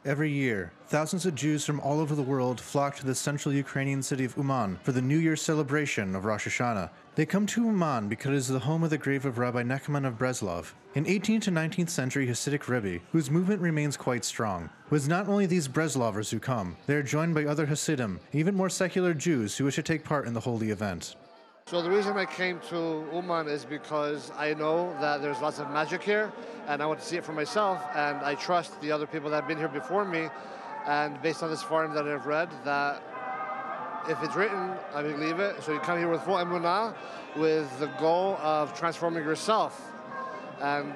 Every year, thousands of Jews from all over the world flock to the central Ukrainian city of Uman for the New Year's celebration of Rosh Hashanah. They come to Uman because it is the home of the grave of Rabbi Nachman of Breslov, an 18th to 19th century Hasidic Rebbe whose movement remains quite strong. It was not only these Breslovers who come, they are joined by other Hasidim, even more secular Jews who wish to take part in the holy event. So the reason I came to Uman is because I know that there's lots of magic here, and I want to see it for myself, and I trust the other people that have been here before me, and based on this forum that I've read, that if it's written, I believe it. So you come here with full emunah, with the goal of transforming yourself, and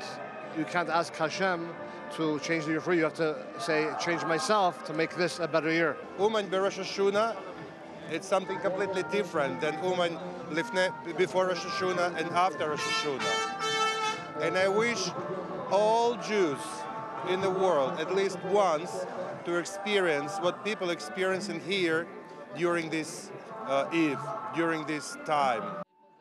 you can't ask Hashem to change the year for you. You have to say, change myself to make this a better year. Uman Rosh Hashanah, it's something completely different than Uman before Rosh Hashanah and after Rosh Hashanah. And I wish all Jews in the world, at least once, to experience what people experience in here during this Eve, during this time.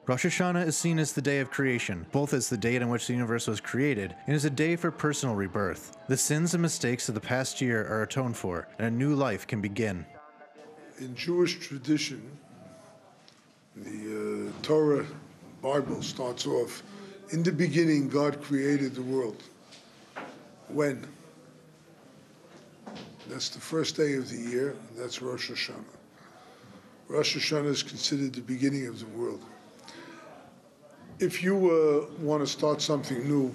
Rosh Hashanah is seen as the day of creation, both as the date on which the universe was created and as a day for personal rebirth. The sins and mistakes of the past year are atoned for, and a new life can begin. In Jewish tradition, the Torah Bible starts off, in the beginning God created the world. When? That's the first day of the year, and that's Rosh Hashanah. Rosh Hashanah is considered the beginning of the world. If you want to start something new,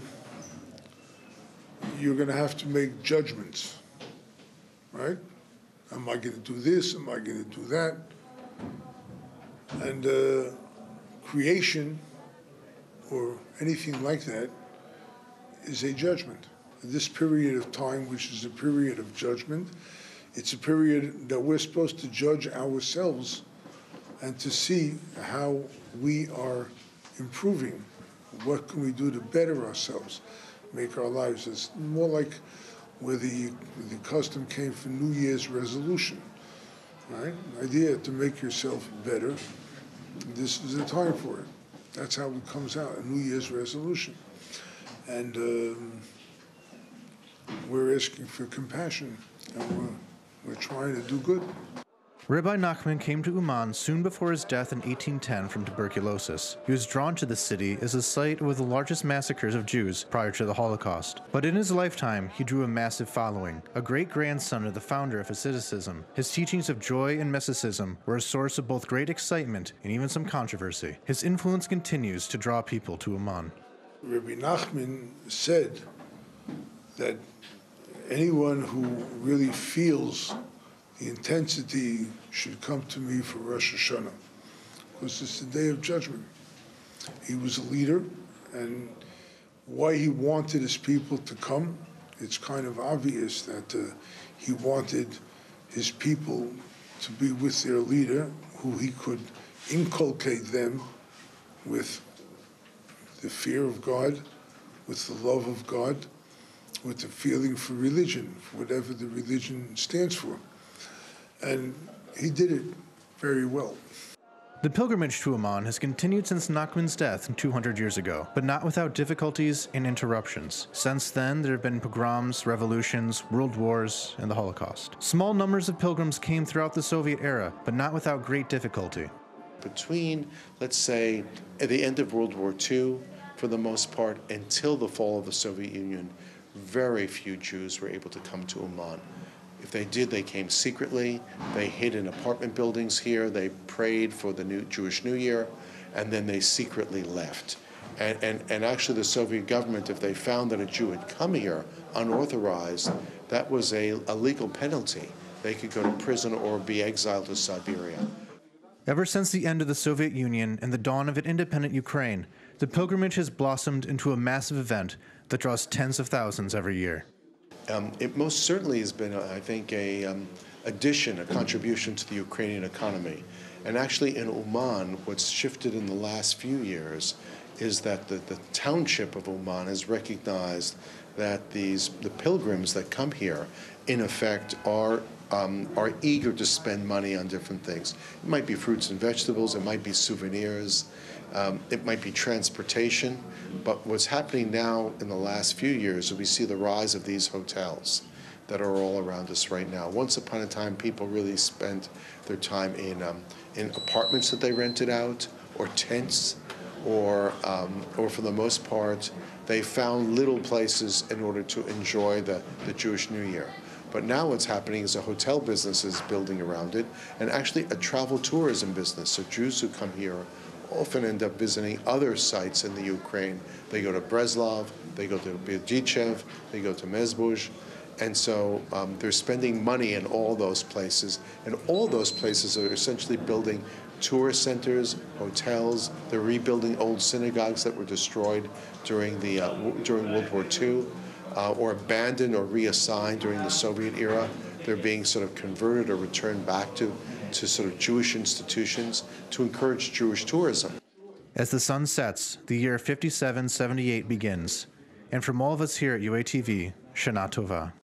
you're going to have to make judgments, right? Am I going to do this? Am I going to do that? And creation, or anything like that, is a judgment. This period of time, which is a period of judgment, it's a period that we're supposed to judge ourselves and to see how we are improving. What can we do to better ourselves, make our lives? It's more like where the custom came for New Year's resolution, right? The idea to make yourself better. This is the time for it. That's how it comes out, a New Year's resolution. And we're asking for compassion, and we're trying to do good. Rabbi Nachman came to Uman soon before his death in 1810 from tuberculosis. He was drawn to the city as a site with the largest massacres of Jews prior to the Holocaust. But in his lifetime, he drew a massive following, a great-grandson of the founder of Hasidism. His teachings of joy and mysticism were a source of both great excitement and even some controversy. His influence continues to draw people to Uman. Rabbi Nachman said that anyone who really feels the intensity should come to me for Rosh Hashanah, because it's the day of judgment. He was a leader, and why he wanted his people to come, it's kind of obvious that he wanted his people to be with their leader, who he could inculcate them with the fear of God, with the love of God, with the feeling for religion, for whatever the religion stands for. And he did it very well. The pilgrimage to Uman has continued since Nachman's death 200 years ago, but not without difficulties and interruptions. Since then, there have been pogroms, revolutions, world wars, and the Holocaust. Small numbers of pilgrims came throughout the Soviet era, but not without great difficulty. Between, let's say, at the end of World War II, for the most part, until the fall of the Soviet Union, very few Jews were able to come to Uman. If they did, they came secretly. They hid in apartment buildings here. They prayed for the Jewish New Year, and then they secretly left. And actually the Soviet government, if they found that a Jew had come here unauthorized, that was a legal penalty. They could go to prison or be exiled to Siberia. Ever since the end of the Soviet Union and the dawn of an independent Ukraine, the pilgrimage has blossomed into a massive event that draws tens of thousands every year. It most certainly has been, I think, a contribution to the Ukrainian economy. And actually in Uman, what's shifted in the last few years is that the township of Uman has recognized that the pilgrims that come here, in effect, are eager to spend money on different things. It might be fruits and vegetables, it might be souvenirs, it might be transportation, but what's happening now in the last few years is we see the rise of these hotels. that are all around us right now. Once upon a time, people really spent their time in apartments that they rented out, or tents, or for the most part, they found little places in order to enjoy the Jewish New Year. But now what's happening is a hotel business is building around it, and actually a travel tourism business. So Jews who come here often end up visiting other sites in the Ukraine. They go to Breslov, they go to Berdichev, they go to Mezbuzh, and so they're spending money in all those places, and all those places are essentially building tourist centers, hotels. They're rebuilding old synagogues that were destroyed during World War II, or abandoned or reassigned during the Soviet era. They're being sort of converted or returned back to sort of Jewish institutions to encourage Jewish tourism. As the sun sets, the year 5778 begins. And from all of us here at UATV, Shana Tova.